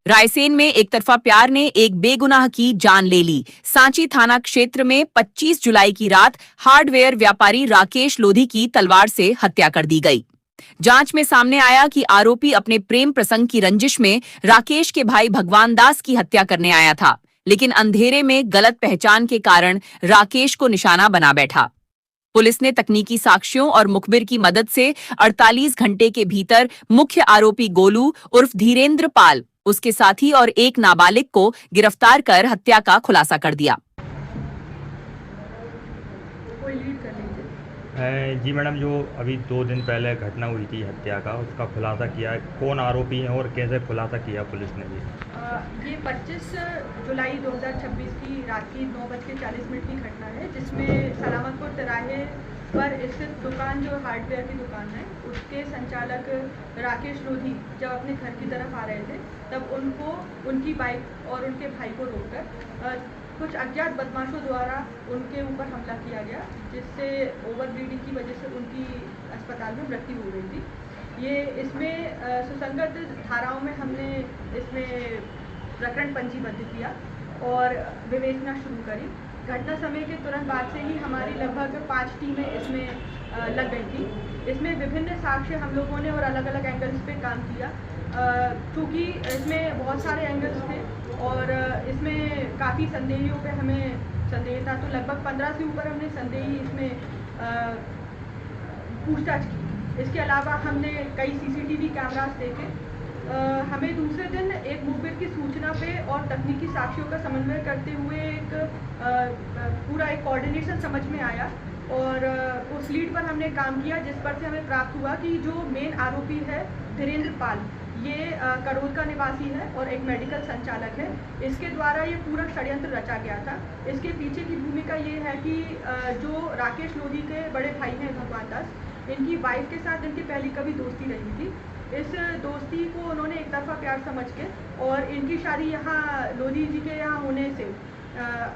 रायसेन में एक तरफा प्यार ने एक बेगुनाह की जान ले ली। सांची थाना क्षेत्र में 25 जुलाई की रात हार्डवेयर व्यापारी राकेश लोधी की तलवार से हत्या कर दी गई। जांच में सामने आया कि आरोपी अपने प्रेम प्रसंग की रंजिश में राकेश के भाई भगवान दास की हत्या करने आया था, लेकिन अंधेरे में गलत पहचान के कारण राकेश को निशाना बना बैठा। पुलिस ने तकनीकी साक्ष्यों और मुखबिर की मदद से 48 घंटे के भीतर मुख्य आरोपी गोलू उर्फ धीरेन्द्र पाल, उसके साथी और एक नाबालिग को गिरफ्तार कर हत्या का खुलासा कर दिया। जी मैडम, जो अभी 2 दिन पहले घटना हुई थी हत्या का, उसका खुलासा किया है। कौन आरोपी हैं और कैसे खुलासा किया पुलिस ने? ये 25 जुलाई 2026 की रात की 9:40 की घटना है, जिसमें सलामतपुर तिराहे पर स्थित दुकान जो हार्डवेयर की दुकान है, उसके संचालक राकेश लोधी जब अपने घर की तरफ आ रहे थे, तब उनको उनकी बाइक और उनके भाई को रोककर कुछ अज्ञात बदमाशों द्वारा उनके ऊपर हमला किया गया, जिससे ओवर ब्लीडिंग की वजह से उनकी अस्पताल में मृत्यु हो गई थी। ये इसमें सुसंगत धाराओं में हमने इसमें प्रकरण पंजीबद्ध किया और विवेचना शुरू करी। घटना समय के तुरंत बाद से ही हमारी लगभग 5 टीमें इसमें लग गई थी। इसमें विभिन्न साक्ष्य हम लोगों ने और अलग अलग एंगल्स पे काम किया, क्योंकि इसमें बहुत सारे एंगल्स थे और इसमें काफ़ी संदेहियों पे हमें संदेह था, तो लगभग 15 से ऊपर हमने संदेही इसमें पूछताछ की। इसके अलावा हमने कई सीसीटीवी कैमरास देखे। हमें दूसरे दिन एक मुखबिर की सूचना पे और तकनीकी साक्ष्यों का समन्वय करते हुए एक पूरा एक कोऑर्डिनेशन समझ में आया और उस लीड पर हमने काम किया, जिस पर से हमें प्राप्त हुआ कि जो मेन आरोपी है धीरेन्द्र पाल, ये करोल का निवासी है और एक मेडिकल संचालक है। इसके द्वारा ये पूरा षड्यंत्र रचा गया था। इसके पीछे की भूमिका ये है कि जो राकेश लोधी के बड़े भाई हैं भगवान दास, इनकी वाइफ के साथ इनकी पहली कभी दोस्ती रही थी। इस दोस्ती को उन्होंने एक तरफा प्यार समझ के और इनकी शादी यहाँ लोधी जी के यहाँ होने से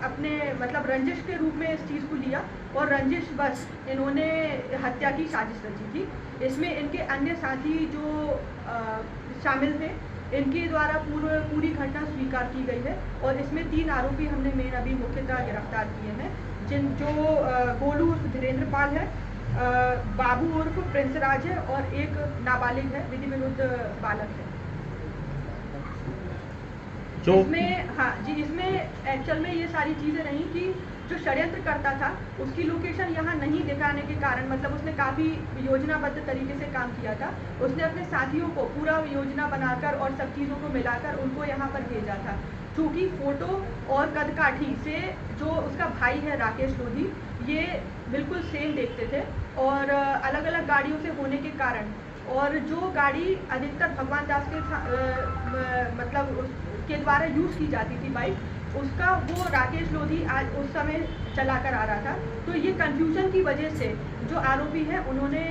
अपने मतलब रंजिश के रूप में इस चीज़ को लिया और रंजिश बस इन्होंने हत्या की साजिश रची थी। इसमें इनके अन्य साथी जो शामिल थे, इनके द्वारा पूरी घटना स्वीकार की गई है और इसमें 3 आरोपी हमने मेन अभी मुख्यतः गिरफ्तार किए हैं, जो गोलू उर्फ धीरेन्द्र पाल है, बाबू उर्फ प्रिंस राज है और एक नाबालिग है, विधि विरुद्ध बालक है। इसमें एक्चुअल में ये सारी चीज़ें रही कि जो षड्यंत्र करता था उसकी लोकेशन यहाँ नहीं दिखाने के कारण, मतलब उसने काफ़ी योजनाबद्ध तरीके से काम किया था। उसने अपने साथियों को पूरा योजना बनाकर और सब चीज़ों को मिलाकर उनको यहाँ पर भेजा था। चूँकि फोटो और कदकाठी से जो उसका भाई है राकेश लोधी, ये बिल्कुल सेम देखते थे और अलग अलग गाड़ियों से होने के कारण, और जो गाड़ी अधिकतर भगवान दास के मतलब के द्वारा यूज़ की जाती थी बाइक, उसका वो राकेश लोधी आज उस समय चलाकर आ रहा था। तो ये कंफ्यूजन की वजह से जो आरोपी हैं उन्होंने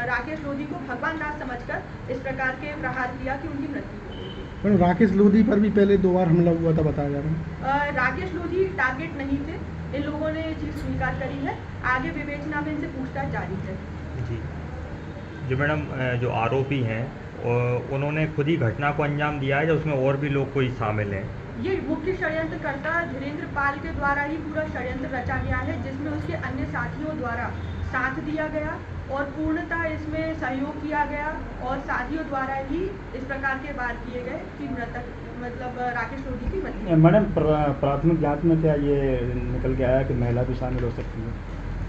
राकेश लोधी को भगवान दास समझकर इस प्रकार के प्रहार किया कि उनकी मृत्यु हो गई थी। राकेश लोधी पर भी पहले 2 बार हमला हुआ था बताया जा रहा है। राकेश लोधी टारगेट नहीं थे, इन लोगों ने ये चीज़ स्वीकार करी है। आगे विवेचना में इनसे पूछताछ जारी है। जी जो मैडम, जो आरोपी हैं उन्होंने खुद ही घटना को अंजाम दिया है या उसमें और भी लोग कोई शामिल हैं? ये मुख्य षड्यंत्रकर्ता धीरेन्द्र पाल के द्वारा ही पूरा षड्यंत्र रचा गया है, जिसमें उसके अन्य साथियों द्वारा साथ दिया गया और पूर्णतः इसमें सहयोग किया गया और साथियों द्वारा ही इस प्रकार के वार किए गए कि मृतक मतलब राकेश लोधी की मृत्यु। मैडम, प्राथमिक जांच में क्या ये निकल के आया कि महिला भी शामिल हो सकती है?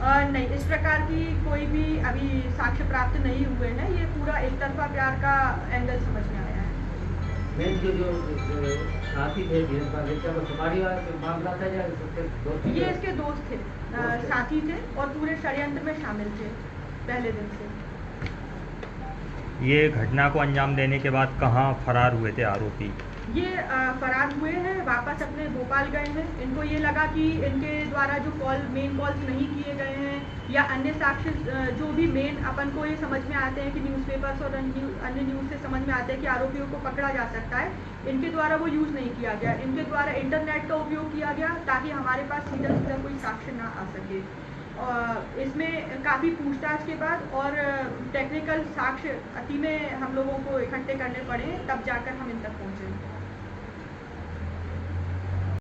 नहीं, इस प्रकार की कोई भी अभी साक्ष्य प्राप्त नहीं हुए हैं। ये पूरा एक तरफा प्यार का एंगल समझ में आया है। साथी थे, मामला था या ये इसके दोस्त थे, साथी थे और पूरे षड्यंत्र में शामिल थे पहले दिन से। ये घटना को अंजाम देने के बाद कहाँ फरार हुए थे आरोपी? ये फरार हुए हैं, वापस अपने भोपाल गए हैं। इनको ये लगा कि इनके द्वारा जो मेन कॉल्स नहीं किए गए हैं या अन्य साक्ष्य जो भी मेन अपन को ये समझ में आते हैं कि न्यूज़पेपर्स और अन्य न्यूज़ से समझ में आते हैं कि आरोपियों को पकड़ा जा सकता है, इनके द्वारा वो यूज़ नहीं किया गया। इनके द्वारा इंटरनेट का उपयोग किया गया ताकि हमारे पास सीधा सीधा कोई साक्ष्य ना आ सके। इसमें काफ़ी पूछताछ के बाद और टेक्निकल साक्ष्य अति में हम लोगों को इकट्ठे करने पड़े, तब जाकर हम इन तक पहुँचे।